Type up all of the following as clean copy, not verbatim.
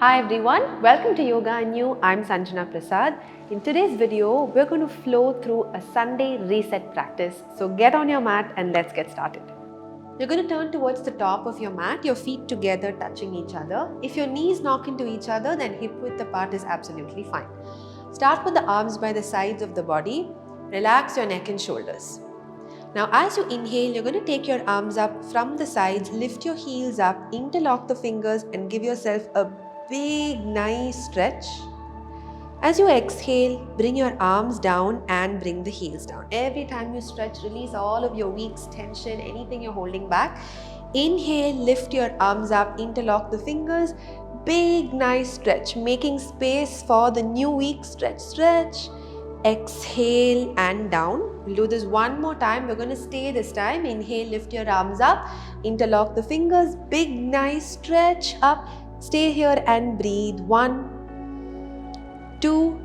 Hi everyone, welcome to Yoga New. I'm Sanjana Prasad. In today's video, we're going to flow through a Sunday reset practice. So get on your mat and let's get started. You're going to turn towards the top of your mat, your feet together touching each other. If your knees knock into each other, then hip width apart is absolutely fine. Start with the arms by the sides of the body. Relax your neck and shoulders. Now as you inhale, you're going to take your arms up from the sides, lift your heels up, interlock the fingers and give yourself a big nice stretch. As you exhale, bring your arms down and bring the heels down. Every time you stretch, release all of your weak tension, anything you're holding back. Inhale, lift your arms up, interlock the fingers, big nice stretch, making space for the new week. Stretch. Exhale and down. We'll do this one more time. We're going to stay this time. Inhale, lift your arms up, interlock the fingers, big nice stretch up. Stay here and breathe. 1, 2,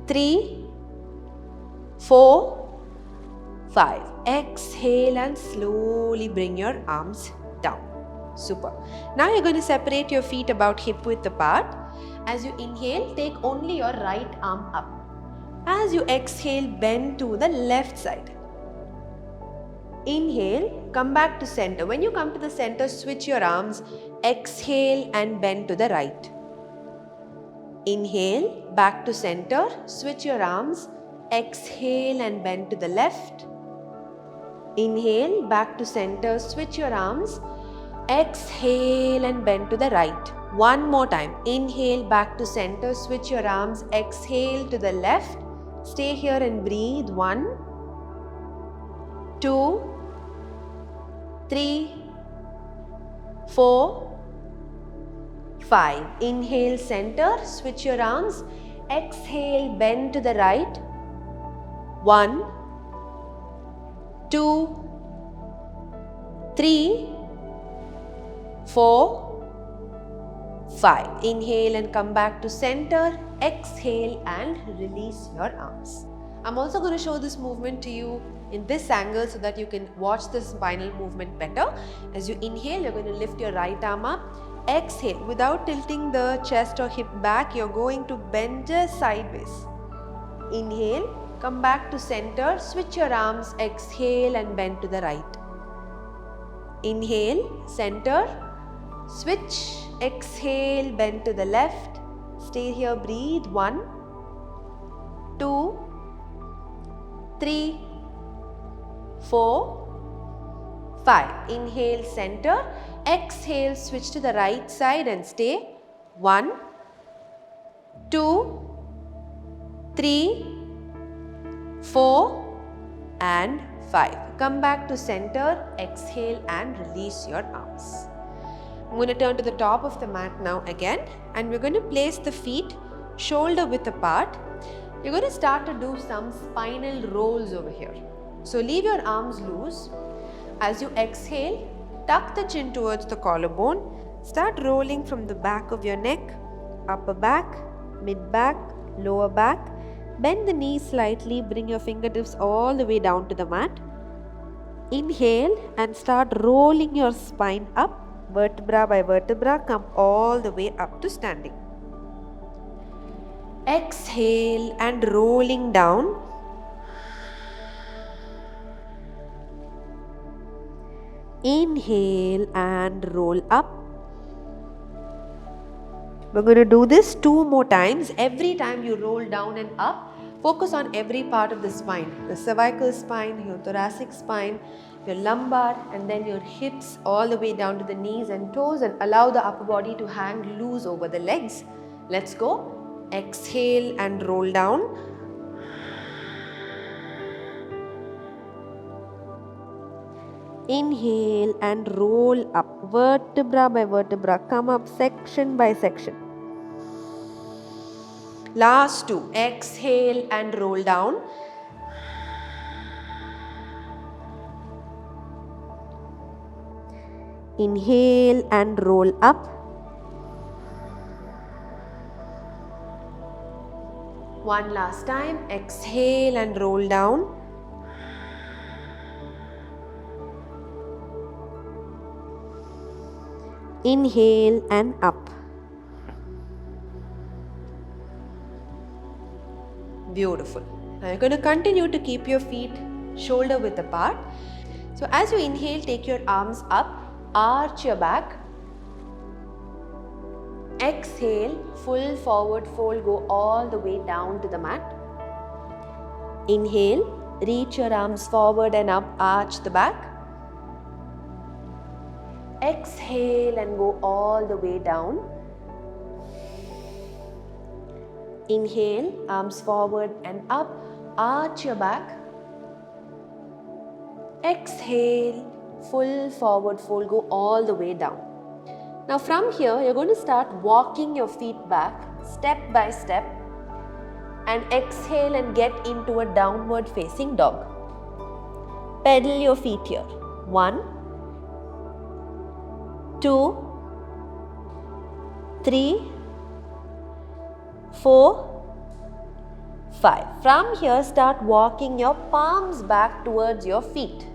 3, 4, 5. Exhale and slowly bring your arms down. Super. Now you're going to separate your feet about hip width apart. As you inhale, take only your right arm up. As you exhale, bend to the left side. Inhale, come back to center. When you come to the center, switch your arms. Exhale and bend to the right. Inhale, back to center. Switch your arms. Exhale and bend to the left. Inhale, back to center. Switch your arms. Exhale and bend to the right. One more time. Inhale, back to center. Switch your arms. Exhale to the left. Stay here and breathe. 1, 2, 3, 4, 5. Inhale, center. Switch your arms. Exhale, bend to the right. 1, 2, 3, 4, 5. Inhale and come back to center. Exhale and release your arms. I'm also going to show this movement to you in this angle so that you can watch the spinal movement better. As you inhale, you're going to lift your right arm up. Exhale, without tilting the chest or hip back, you're going to bend just sideways. Inhale, come back to center, switch your arms, exhale and bend to the right. Inhale, center, switch, exhale, bend to the left. Stay here, breathe. 1, 2, 3, 4, 5. Inhale, center. Exhale, switch to the right side and stay. 1, 2, 3, 4 and 5. Come back to center. Exhale and release your arms. I'm going to turn to the top of the mat now again, and we're going to place the feet shoulder width apart. You're going to start to do some spinal rolls over here. So leave your arms loose. As you exhale, tuck the chin towards the collarbone. Start rolling from the back of your neck, upper back, mid back, lower back. Bend the knees slightly, bring your fingertips all the way down to the mat. Inhale and start rolling your spine up. Vertebra by vertebra, come all the way up to standing. Exhale and rolling down. Inhale and roll up. We're going to do this 2 more times. Every time you roll down and up, focus on every part of the spine. The cervical spine, your thoracic spine, your lumbar, and then your hips all the way down to the knees and toes, and allow the upper body to hang loose over the legs. Let's go. Exhale and roll down. Inhale and roll up. Vertebra by vertebra, come up section by section. Last 2. Exhale and roll down. Inhale and roll up. One last time. Exhale and roll down. Inhale and up. Beautiful. Now you're going to continue to keep your feet shoulder width apart. So as you inhale, take your arms up, arch your back. Exhale, full forward fold, go all the way down to the mat. Inhale, reach your arms forward and up, arch the back. Exhale and go all the way down. Inhale, arms forward and up, arch your back. Exhale, full forward fold, go all the way down. Now from here, you're going to start walking your feet back step by step and exhale and get into a downward facing dog. Pedal your feet here. 1, 2, 3, 4, 5. From here, start walking your palms back towards your feet.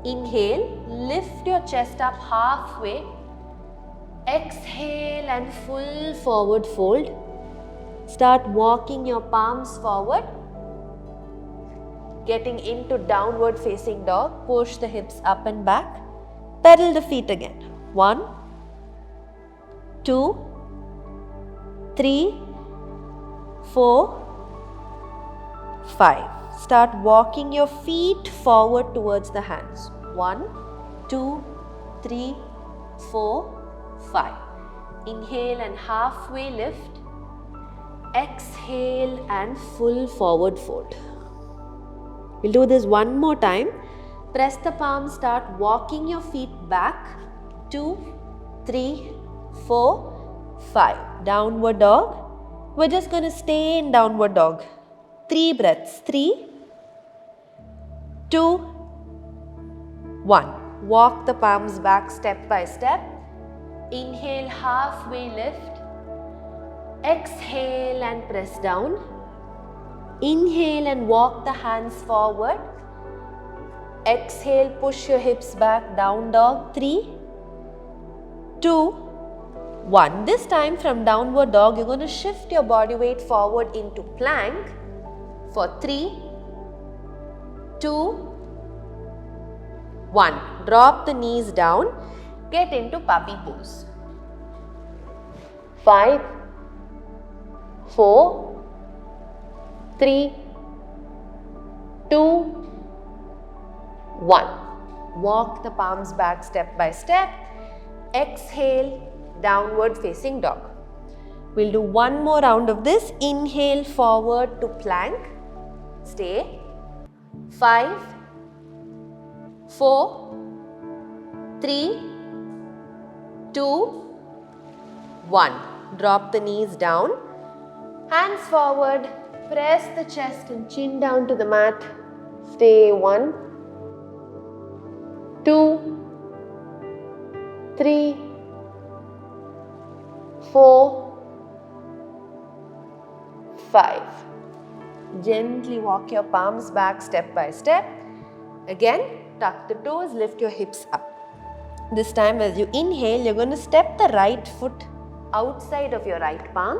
Inhale, lift your chest up halfway. Exhale and full forward fold. Start walking your palms forward. Getting into downward facing dog. Push the hips up and back. Pedal the feet again. 1, 2, 3, 4, 5. Start walking your feet forward towards the hands. 1, 2, 3, 4, 5. Inhale and halfway lift. Exhale and full forward fold. We'll do this one more time. Press the palms, start walking your feet back. 2, 3, 4, 5. Downward dog. We're just going to stay in downward dog. 3 breaths. 3, 2, 1. Walk the palms back step by step. Inhale, halfway lift. Exhale and press down. Inhale and walk the hands forward. Exhale, push your hips back, down dog. 3, 2, 1. This time from downward dog, you're going to shift your body weight forward into plank for 3, 2, 1. Drop the knees down. Get into puppy pose. 5, 4, 3, 2, 1. Walk the palms back step by step. Exhale, downward facing dog. We'll do one more round of this. Inhale forward to plank. Stay. 5, 4, 3, 2, 1. Drop the knees down. Hands forward. Press the chest and chin down to the mat. Stay. 1, 2, 3, 4, 5. Gently walk your palms back step by step. Again, tuck the toes, lift your hips up. This time as you inhale, you're going to step the right foot outside of your right palm.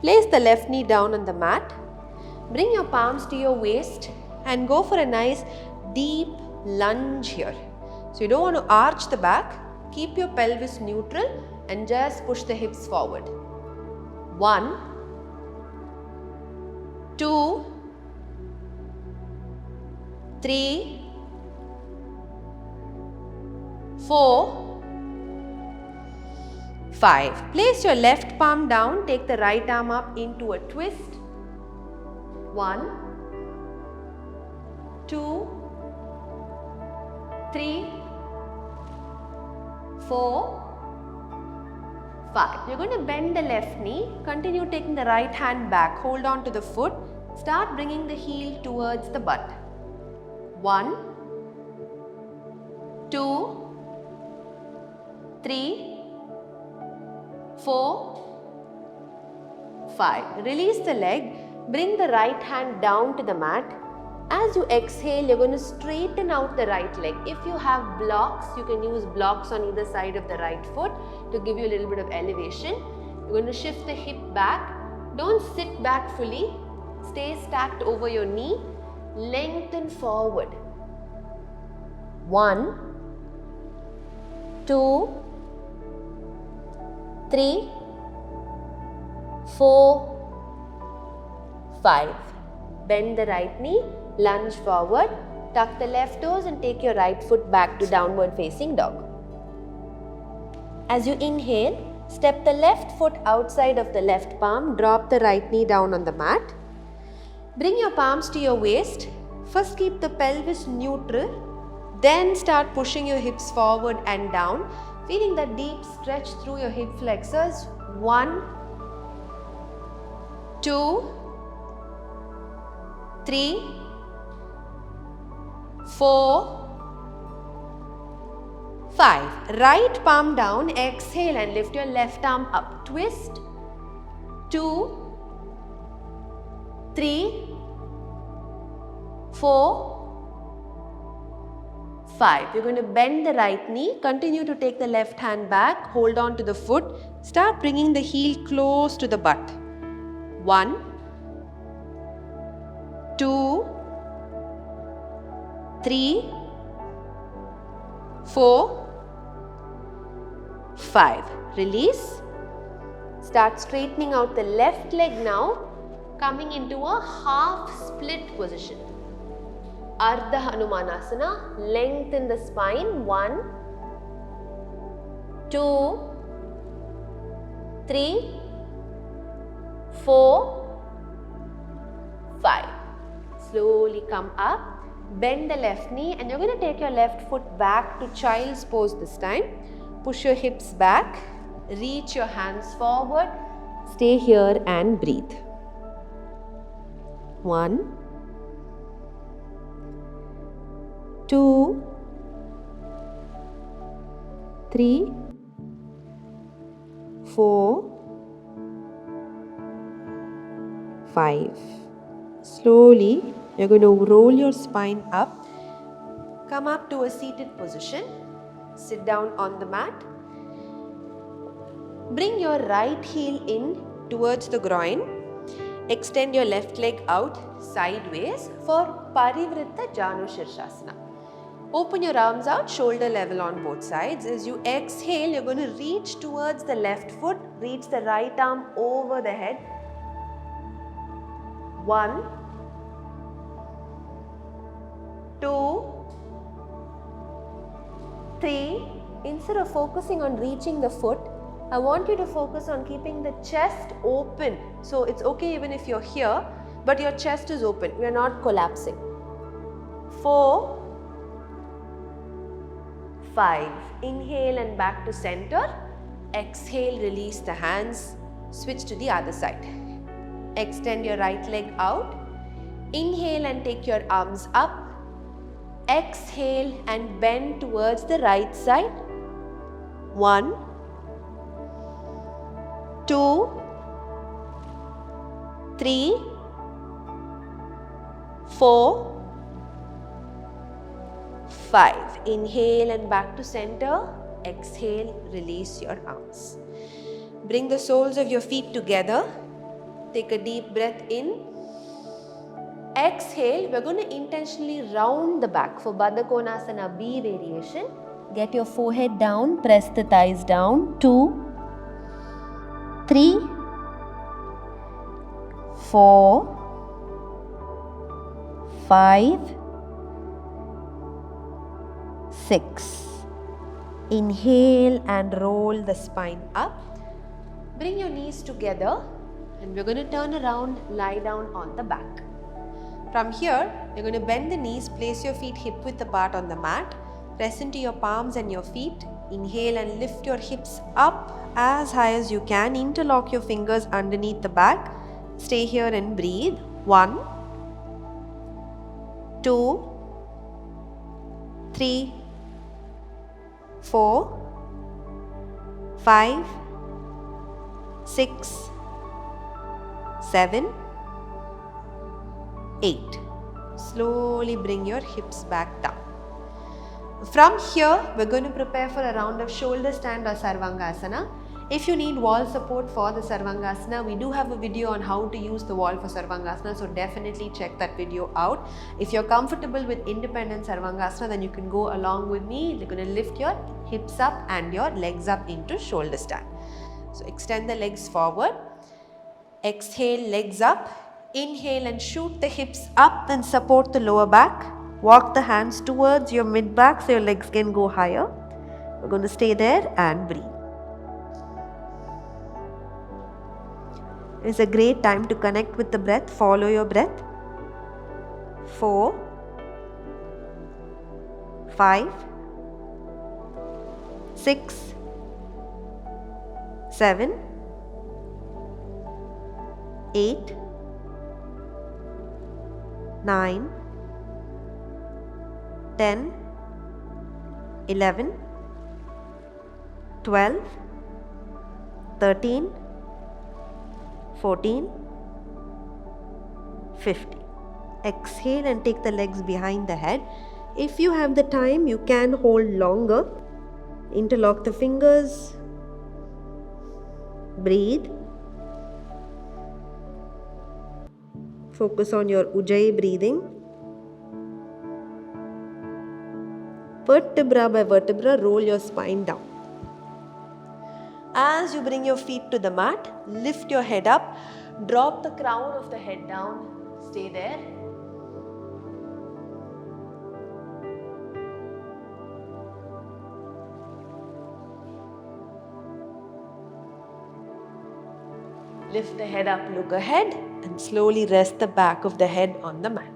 Place the left knee down on the mat. Bring your palms to your waist and go for a nice deep lunge here. So you don't want to arch the back. Keep your pelvis neutral and just push the hips forward. 1, 2, 3, 4, 5. Place your left palm down. Take the right arm up into a twist. 1, 2, 3, 4, 5. You're going to bend the left knee. Continue taking the right hand back. Hold on to the foot. Start bringing the heel towards the butt. 1, 2, 3, 4, 5. Release the leg. Bring the right hand down to the mat. As you exhale, you're going to straighten out the right leg. If you have blocks, you can use blocks on either side of the right foot to give you a little bit of elevation. You're going to shift the hip back. Don't sit back fully. Stay stacked over your knee. Lengthen forward. 1, 2, 3, 4, 5. Bend the right knee, lunge forward, tuck the left toes and take your right foot back to downward facing dog. As you inhale, step the left foot outside of the left palm, drop the right knee down on the mat. Bring your palms to your waist. First keep the pelvis neutral, then start pushing your hips forward and down, feeling that deep stretch through your hip flexors. 1, 2, 3, 4, 5. Right palm down, exhale and lift your left arm up. Twist. 2, 3, 4, 5. You're going to bend the right knee. Continue to take the left hand back. Hold on to the foot. Start bringing the heel close to the butt. 1, 2, 3, 4, 5. Release. Start straightening out the left leg now, coming into a half split position. Ardha Hanumanasana. Lengthen the spine. 1, 2, 3, 4, 5. Slowly come up. Bend the left knee and you're going to take your left foot back to child's pose this time. Push your hips back. Reach your hands forward. Stay here and breathe. 1, 2, 3, 4, 5. Slowly, you're going to roll your spine up. Come up to a seated position. Sit down on the mat. Bring your right heel in towards the groin. Extend your left leg out sideways for Parivritta Janu Shirshasana. Open your arms out, shoulder level on both sides. As you exhale, you're going to reach towards the left foot. Reach the right arm over the head. 1, 2, 3. Instead of focusing on reaching the foot, I want you to focus on keeping the chest open. So it's okay even if you're here, but your chest is open. We are not collapsing. 4, 5. Inhale and back to center. Exhale, release the hands. Switch to the other side. Extend your right leg out. Inhale and take your arms up. Exhale and bend towards the right side. 1, 2, 3, 4, 5. Inhale and back to center. Exhale, release your arms. Bring the soles of your feet together. Take a deep breath in. Exhale, we're going to intentionally round the back for Baddha Konasana B variation. Get your forehead down, press the thighs down. 2, 3, 4, 5, 6. Inhale and roll the spine up. Bring your knees together and we're going to turn around, lie down on the back. From here, you're going to bend the knees, place your feet hip width apart on the mat, press into your palms and your feet. Inhale and lift your hips up as high as you can. Interlock your fingers underneath the back. Stay here and breathe. 1, 2, 3, 4, 5, 6, 7, 8. Slowly bring your hips back down. From here, we're going to prepare for a round of shoulder stand or Sarvangasana. If you need wall support for the Sarvangasana, we do have a video on how to use the wall for Sarvangasana, so definitely check that video out. If you're comfortable with independent Sarvangasana, then you can go along with me. You're going to lift your hips up and your legs up into shoulder stand. So extend the legs forward. Exhale, legs up. Inhale and shoot the hips up and support the lower back. Walk the hands towards your mid back so your legs can go higher. We're going to stay there and breathe. It's a great time to connect with the breath. Follow your breath. 4, 5, 6, 7, 8, 9, 10, 11, 12, 13, 14, 15. Exhale and take the legs behind the head. If you have the time, you can hold longer. Interlock the fingers. Breathe. Focus on your Ujjayi breathing. Vertebra by vertebra, roll your spine down. As you bring your feet to the mat, lift your head up, drop the crown of the head down, stay there. Lift the head up, look ahead, and slowly rest the back of the head on the mat.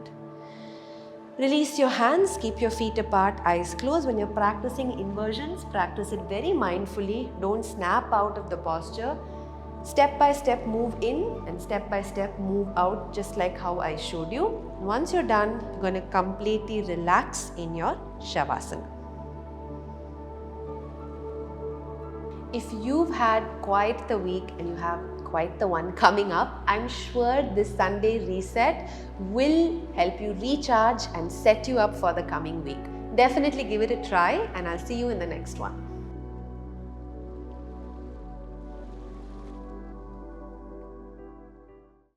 Release your hands, keep your feet apart, eyes closed. When you're practicing inversions, practice it very mindfully. Don't snap out of the posture. Step by step move in and step by step move out, just like how I showed you. Once you're done, you're going to completely relax in your Shavasana. If you've had quite the week and you have quite the one coming up, I'm sure this Sunday reset will help you recharge and set you up for the coming week. Definitely give it a try, and I'll see you in the next one.